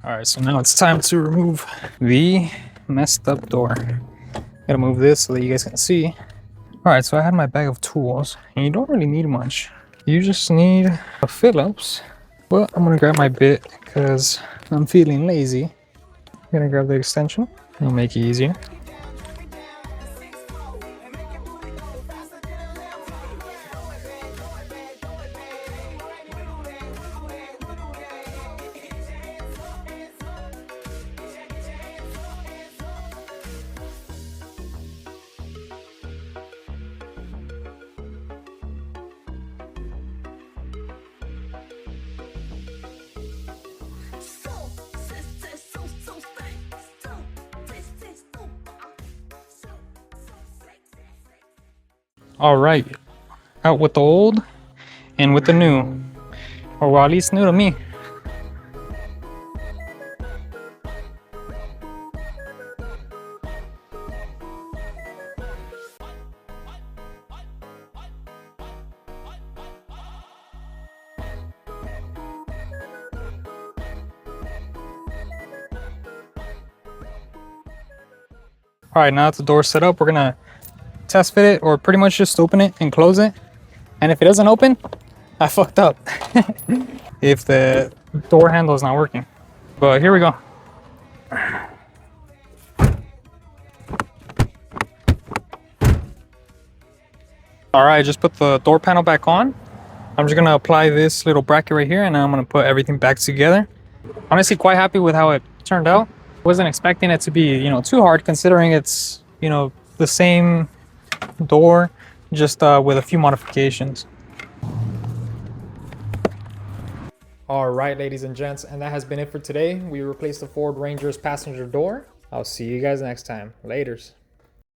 All right, so now it's time to remove the messed up door. Gotta move this so that you guys can see. All right, so I had my bag of tools, and you don't really need much. You just need a Phillips. Well, I'm gonna grab my bit because I'm feeling lazy. I'm gonna grab the extension. It'll make it easier. All right, out with the old and with the new, or well, at least new to me. All right, now that the door's set up, we're gonna test fit it, or pretty much just open it and close it. And if it doesn't open, I fucked up. If the door handle is not working. But here we go. All right, just put the door panel back on. I'm just gonna apply this little bracket right here, and I'm gonna put everything back together. Honestly, quite happy with how it turned out. Wasn't expecting it to be, too hard, considering it's, the same door, just with a few modifications. All right, ladies and gents, and that has been it for today. We replaced the Ford Ranger's passenger door. I'll see you guys next time. Laters.